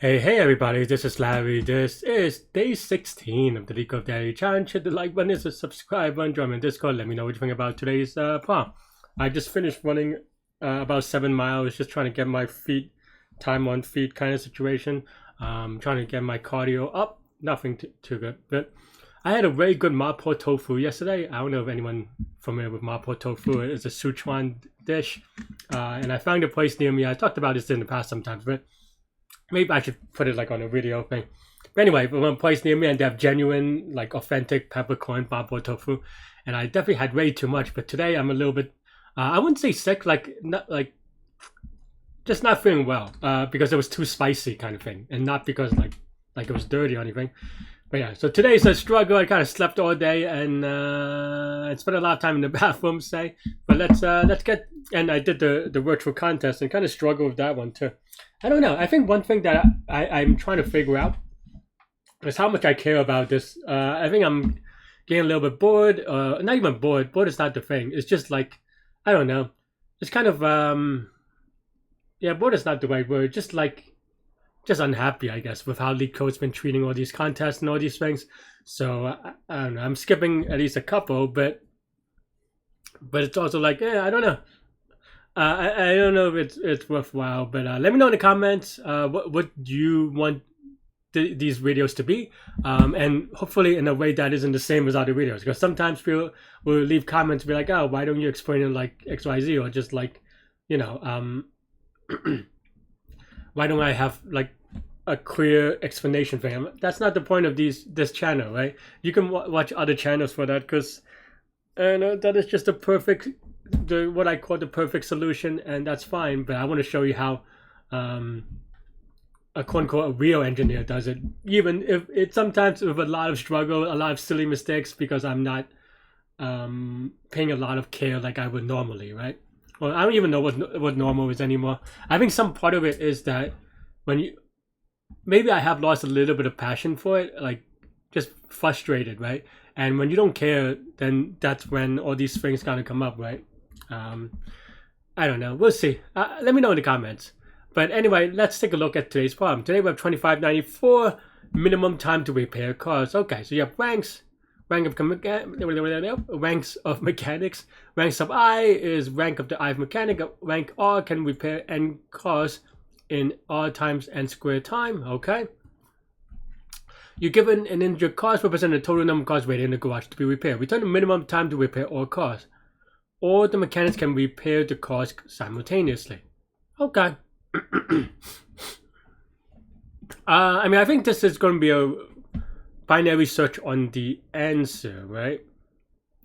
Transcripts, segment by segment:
Hey everybody, this is Larry. This is day 16 of the Leetcode Daily Challenge. Hit the like button, hit the subscribe button, join me in Discord, let me know what you think about today's prompt. I just finished running about 7 miles, just trying to get my time on feet kind of situation. Trying to get my cardio up, nothing too good. But I had a very good mapo tofu yesterday. I don't know if anyone familiar with mapo tofu. It's a Sichuan dish. And I found a place near me. I talked about this in the past sometimes, but maybe I should put it like on a video thing. But anyway, from a place near me, and they have genuine, like authentic peppercorn mapo tofu. And I definitely had way too much. But today I'm a little bit, I wouldn't say sick, just not feeling well because it was too spicy kind of thing. And not because like it was dirty or anything. But yeah, so today's a struggle. I kind of slept all day and spent a lot of time in the bathroom today. But let's get, and I did the virtual contest and kind of struggled with that one too. I don't know. I think one thing that I'm trying to figure out is how much I care about this. I think I'm getting a little bit bored. Not even bored. Bored is not the thing. It's just like, I don't know. It's kind of, yeah, bored is not the right word. Just unhappy, I guess, with how Leetcode's been treating all these contests and all these things. So I don't know. I'm skipping at least a couple, but it's also like, I don't know. I don't know if it's worthwhile, but let me know in the comments what you want these videos to be, and hopefully in a way that isn't the same as other videos. Because sometimes people will leave comments and be like, "Oh, why don't you explain it like XYZ?" Or just like, you know, why don't I have like a clear explanation for him? That's not the point of this channel, right? You can watch other channels for that, because that is just a perfect. What I call the perfect solution, and that's fine. But I want to show you how a quote unquote a real engineer does it, even if it's sometimes with a lot of struggle, a lot of silly mistakes, because I'm not paying a lot of care like I would normally, right? Well, I don't even know what normal is anymore. I think some part of it is that maybe I have lost a little bit of passion for it, like just frustrated, right? And when you don't care, then that's when all these things kind of come up, right? I don't know. We'll see. Let me know in the comments. But anyway, let's take a look at today's problem. Today we have 2594 minimum time to repair cars. Okay, so you have ranks of mechanics. Rank sub I is rank of the I of mechanic. Rank R can repair n cars in R times n squared time. Okay. You're given an injured cars representing the total number of cars waiting in the garage to be repaired. Return the minimum time to repair all cars. Or the mechanics can repair the cars simultaneously. Okay. I mean, I think this is going to be a binary search on the answer, right?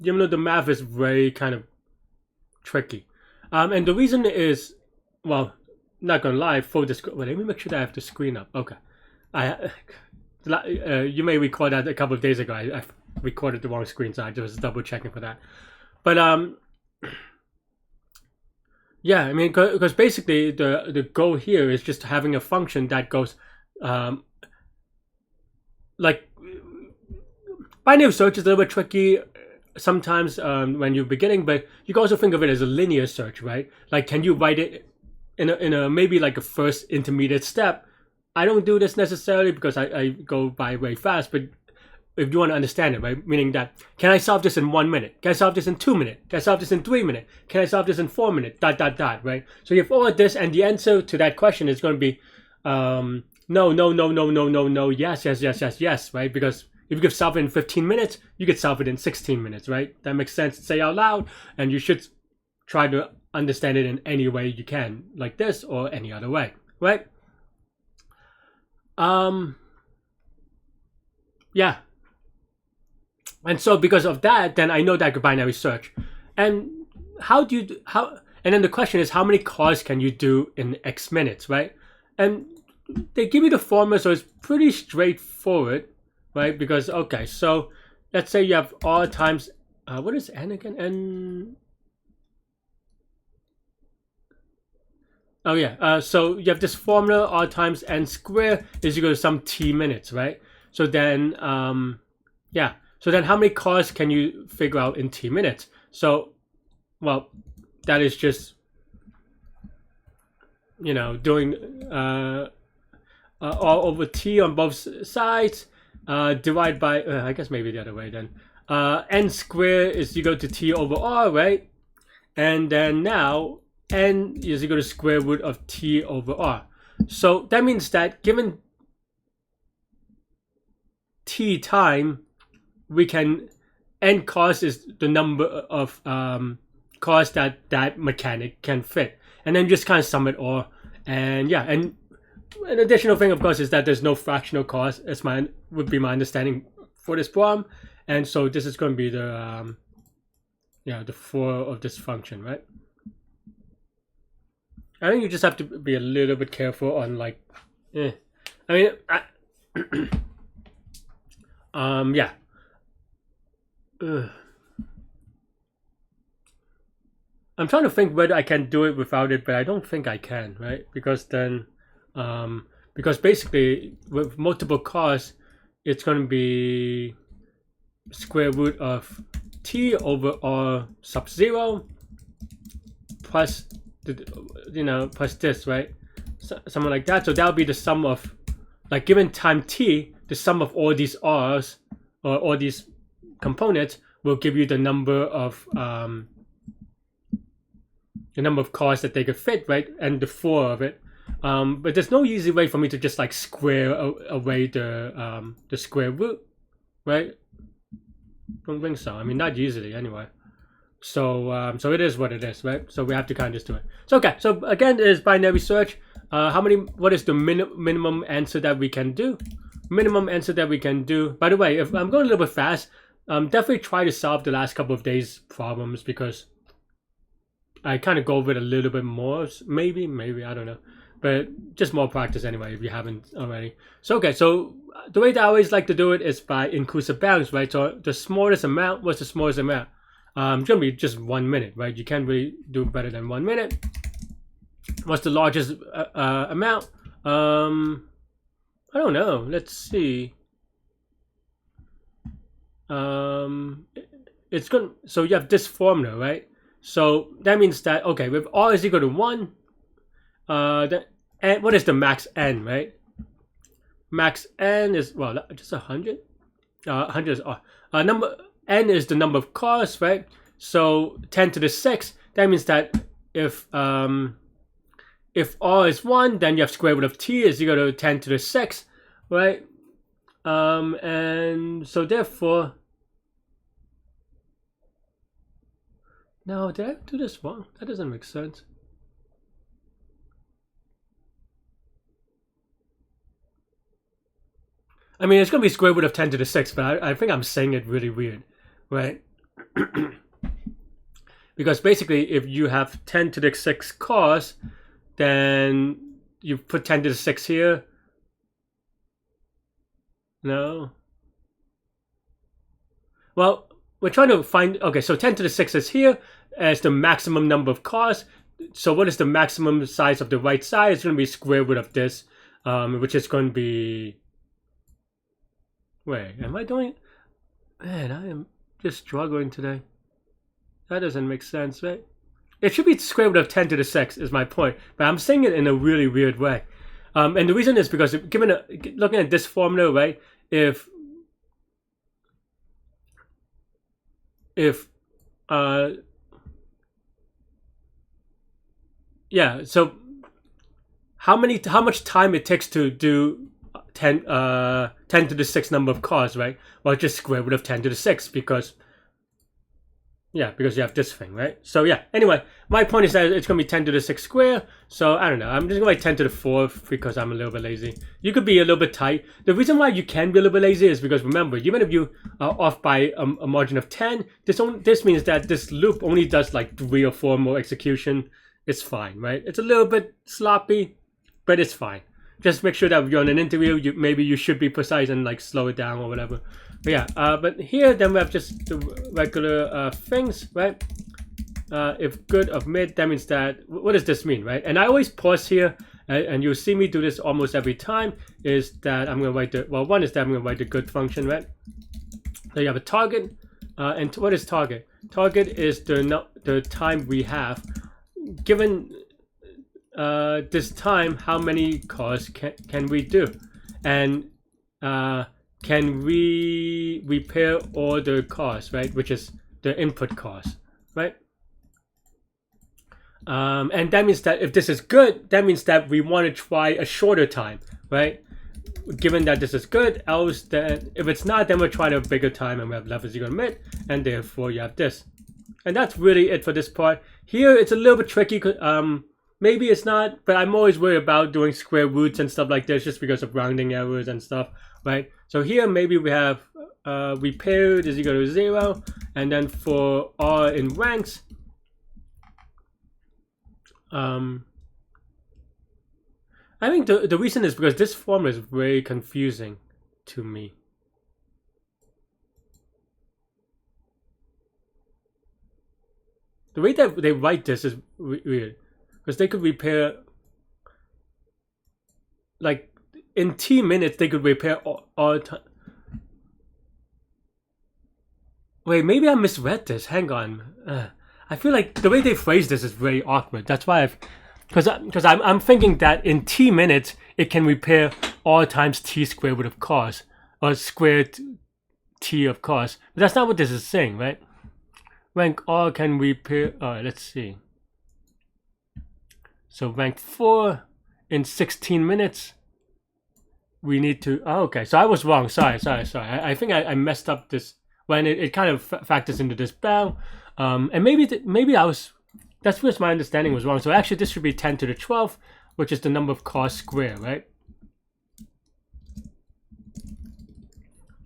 Even though the math is very kind of tricky. And the reason is, well, not going to lie, full disclosure. Wait, let me make sure that I have the screen up. Okay. You may recall that a couple of days ago. I recorded the wrong screen, so I just was double checking for that. But yeah, I mean, because basically the goal here is just having a function that goes like binary search is a little bit tricky sometimes when you're beginning, but you can also think of it as a linear search, right? Like, can you write it in a maybe like a first intermediate step? I don't do this necessarily because I go by very fast, but if you want to understand it, right? Meaning that, can I solve this in 1 minute? Can I solve this in 2 minutes? Can I solve this in 3 minutes? Can I solve this in 4 minutes? ... Right? So you have all of this, and the answer to that question is going to be no, yes, right? Because if you could solve it in 15 minutes, you could solve it in 16 minutes, right? That makes sense to say out loud, and you should try to understand it in any way you can, like this or any other way, right? Yeah. And so because of that, then I know that I could binary search. And and then the question is, how many cars can you do in X minutes, right? And they give you the formula, so it's pretty straightforward, right? Because, okay, so let's say you have R times, what is N again? N. Oh yeah, so you have this formula, R times N squared is equal to some T minutes, right? So then, yeah. So then how many cars can you figure out in T minutes? So, well, that is just, you know, doing r over t on both sides, divided by, I guess maybe the other way then. N squared is equal to t over r, right? And then now n is equal to square root of t over r. So that means that given t time, we can, n cos is the number of cos that mechanic can fit, and then just kind of sum it all. And yeah, and an additional thing, of course, is that there's no fractional cos. That's would be my understanding for this problem, and so this is going to be the the 4 of this function, right? I think you just have to be a little bit careful on like, I mean, yeah. I'm trying to think whether I can do it without it, but I don't think I can, right? Because then, because basically with multiple cos, it's going to be square root of t over r sub 0 plus the, plus this, right? So, something like that. So that'll be the sum of, like, given time t, the sum of all these r's or all these components will give you the number of cars that they could fit, right? And the 4 of it. But there's no easy way for me to just like square away the square root, right? Don't think so. I mean, not easily anyway. So so it is what it is, right? So we have to kind of just do it. So okay. So again, it is binary search. What is the minimum answer that we can do? Minimum answer that we can do. By the way, if I'm going a little bit fast, definitely try to solve the last couple of days problems, because I kind of go over it a little bit more. Maybe, I don't know. But just more practice anyway, if you haven't already. So okay, so the way that I always like to do it is by inclusive bounds, right? So the smallest amount, what's the smallest amount? It's gonna be just 1 minute, right? You can't really do better than 1 minute. What's the largest amount? I don't know. Let's see. It's gonna. So you have this formula, right? So that means that, okay, with r is equal to 1, what is the max n, right? Max n is, well, just 100. 100 is r. Number n is the number of cars, right? So 10 to the 6. That means that if r is 1, then you have square root of t is equal to 10 to the 6, right? And so therefore, no, did I do this wrong? That doesn't make sense. I mean, it's going to be square root of 10 to the 6, but I think I'm saying it really weird, right? Because basically, if you have 10 to the 6 cos, then you put 10 to the 6 here. No. Well, we're trying to find, okay, so 10 to the 6 is here as the maximum number of cars. So what is the maximum size of the right side? It's going to be square root of this, which is going to be, wait, am I doing, man, I am just struggling today. That doesn't make sense, right? It should be square root of 10 to the 6 is my point, but I'm saying it in a really weird way. And the reason is because looking at this formula, right, yeah, so how much time it takes to do 10 to the 6 number of cars, right? Well, just square root of 10 to the 6, because you have this thing, right? So yeah, anyway, my point is that it's going to be 10 to the 6 square. So I don't know, I'm just going to write 10 to the 4th because I'm a little bit lazy. You could be a little bit tight. The reason why you can be a little bit lazy is because, remember, even if you are off by a margin of 10, this means that this loop only does like 3 or 4 more execution. It's fine, right? It's a little bit sloppy, but it's fine. Just make sure that if you're on an interview, maybe you should be precise and like slow it down or whatever. But yeah, but here then we have just the regular things, right? If good of mid, that means that, what does this mean, right? And I always pause here, and you'll see me do this almost every time, is that I'm going to write the, well, one is that I'm going to write the good function, right? So you have a target, and what is target? Target is the time we have. Given this time, how many cars can we do? and can we repair all the costs, right? Which is the input cost, right? And that means that if this is good, that means that we want to try a shorter time, right? Given that this is good, else then if it's not, then we'll try a bigger time and we have level 0 emit, and therefore you have this. And that's really it for this part. Here it's a little bit tricky, maybe it's not, but I'm always worried about doing square roots and stuff like this just because of rounding errors and stuff, right? So here maybe we have repaired is equal to 0, and then for R in ranks, I think the reason is because this form is very confusing to me. The way that they write this is weird, because they could repair, like, in T minutes they could repair all time. Wait, maybe I misread this. Hang on. I feel like the way they phrase this is very awkward. That's why because I'm thinking that in T minutes it can repair all times T squared root of cost, or squared T of cost. But that's not what this is saying, right? Rank R can repair. Alright, let's see. So rank 4 in 16 minutes. We need to. Oh, okay, so I was wrong. Sorry. I think I messed up this when it kind of factors into this bound. And maybe I was. That's just my understanding was wrong. So actually this should be 10 to the 12th, which is the number of cost squared, right?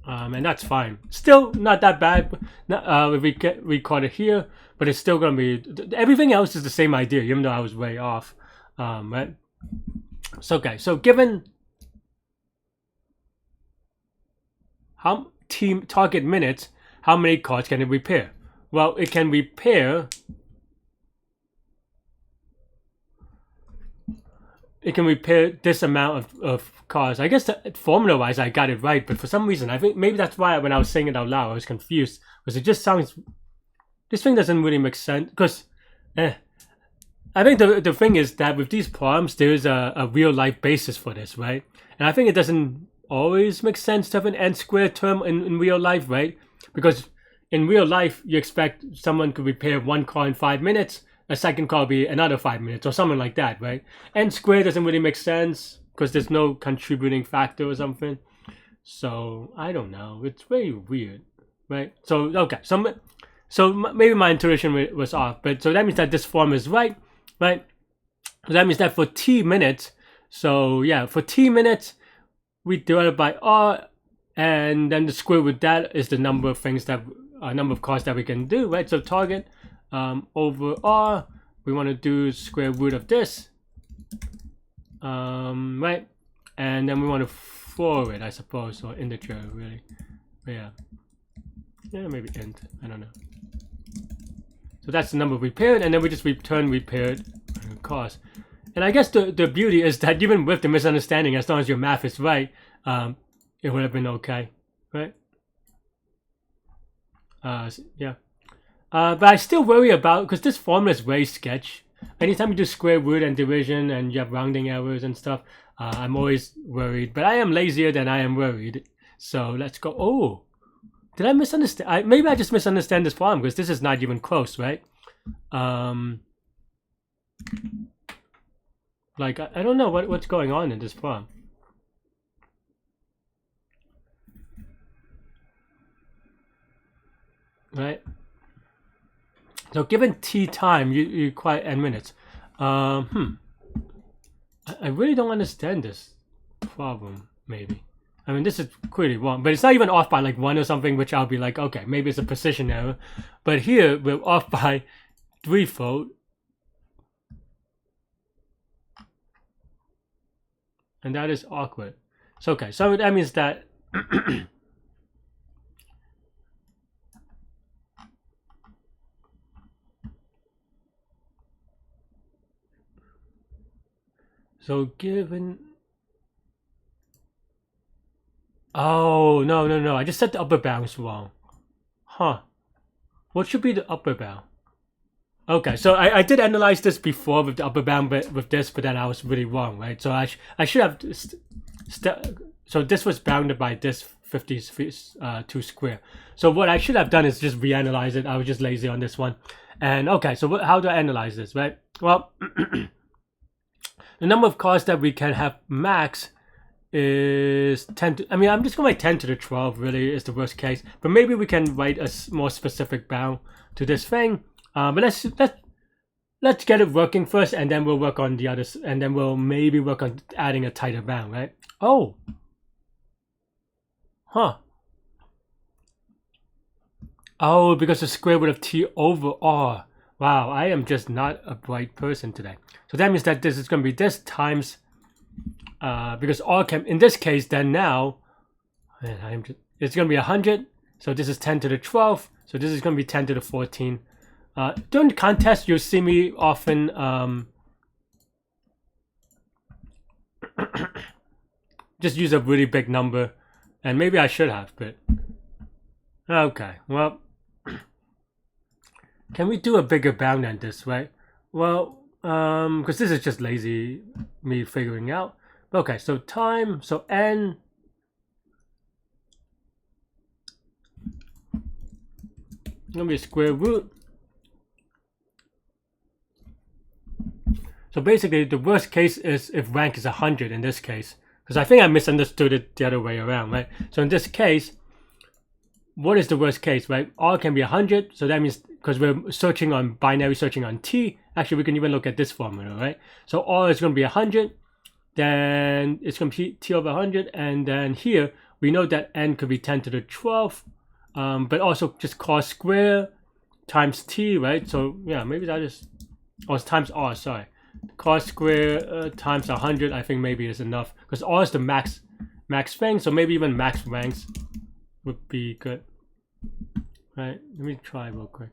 And that's fine. Still not that bad. If we record it here, but it's still gonna be. Everything else is the same idea, even though I was way off. Right? So okay. So given how team target minutes, how many cards can it repair? Well, it can repair. It can repair this amount of cards. I guess formula-wise I got it right, but for some reason I think maybe that's why when I was saying it out loud I was confused, because it just sounds. This thing doesn't really make sense. Because, I think the thing is that with these problems there is a real life basis for this, right? And I think it doesn't always make sense to have an n squared term in real life, right? Because in real life you expect someone could repair one card in 5 minutes. A second call will be another 5 minutes or something like that, right? N squared doesn't really make sense because there's no contributing factor or something. So I don't know. It's very weird, right? So okay, so maybe my intuition was off, but so that means that this form is right? So that means that for T minutes, so yeah, for T minutes we divide it by R, and then the square root of that is the number of things that number of cards that we can do, right? So target. Over R, we want to do square root of this, right? And then we want to forward, I suppose, or integer, really. But yeah, maybe int. I don't know. So that's the number repaired, and then we just return repaired cost. And I guess the beauty is that even with the misunderstanding, as long as your math is right, it would have been okay, right? Yeah. But I still worry about, because this formula is very sketch. Anytime you do square root and division and you have rounding errors and stuff, I'm always worried. But I am lazier than I am worried. So let's go. Oh, did I misunderstand? Maybe I just misunderstand this problem because this is not even close, right? Like, I don't know what's going on in this problem. Right? So given T time, you require n minutes. I really don't understand this problem, maybe. I mean, this is clearly wrong, but it's not even off by like 1 or something, which I'll be like, okay, maybe it's a precision error. But here, we're off by 3-fold. And that is awkward. So, okay, so that means that so given. Oh, no. I just set the upper bounds wrong. Huh. What should be the upper bound? Okay, so I did analyze this before with the upper bound, but with this, but then I was really wrong, right? So I should have so this was bounded by this 52 square. So what I should have done is just reanalyze it. I was just lazy on this one. And okay, so how do I analyze this, right? Well, the number of cars that we can have max is 10 to, I mean, I'm just going to write 10 to the 12 really is the worst case. But maybe we can write a more specific bound to this thing. But let's get it working first, and then we'll work on the others, and then we'll maybe work on adding a tighter bound, right? Oh. Huh. Oh, because the square root of t over r. Wow, I am just not a bright person today. So that means that this is going to be this times, because r can, in this case, then now, man, it's going to be 100. So this is 10 to the 12. So this is going to be 10 to the 14. During the contest, you'll see me often just use a really big number. And maybe I should have, but okay, well, can we do a bigger bound than this, right? Well, because this is just lazy me figuring out. Okay, so time, so n gonna be square root. So basically, the worst case is if rank is 100 in this case. Because I think I misunderstood it the other way around, right? So in this case, what is the worst case, right? R can be 100, so that means, because we're searching on binary searching on T, actually we can even look at this formula, right? So R is going to be 100, then it's going to be T over 100, and then here, we know that N could be 10 to the 12, but also just cos square times T, right? So yeah, maybe that is, or it's times R, sorry. Cos square times 100, I think maybe is enough, because R is the max thing, so maybe even max ranks would be good. Right, let me try real quick.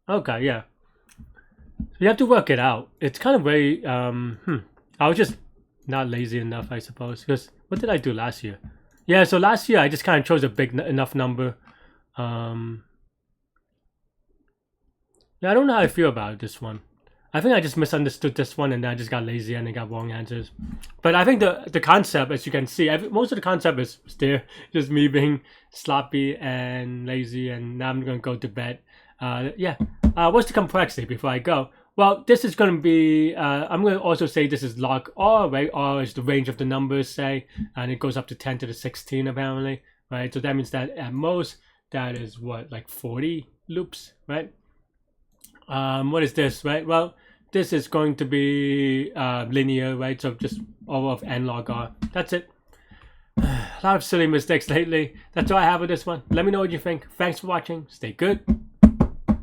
Okay, yeah. So you have to work it out. It's kind of very I was just not lazy enough, I suppose, because what did I do last year? Yeah, so last year I just kind of chose a big enough number. Yeah, I don't know how I feel about this one. I think I just misunderstood this one, and then I just got lazy and I got wrong answers. But I think the concept, as you can see, most of the concept is there. Just me being sloppy and lazy, and now I'm going to go to bed. Yeah. What's the complexity before I go? Well, this is going to be, I'm going to also say this is log R, right? R is the range of the numbers, say, and it goes up to 10 to the 16 apparently, right? So that means that at most, that is what, like 40 loops, right? What is this, right? Well, this is going to be linear, right? So just O of n log r. That's it. A lot of silly mistakes lately. That's all I have with this one. Let me know what you think. Thanks for watching. Stay good.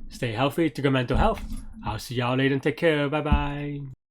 Stay healthy to good mental health. I'll see y'all later and take care. Bye-bye.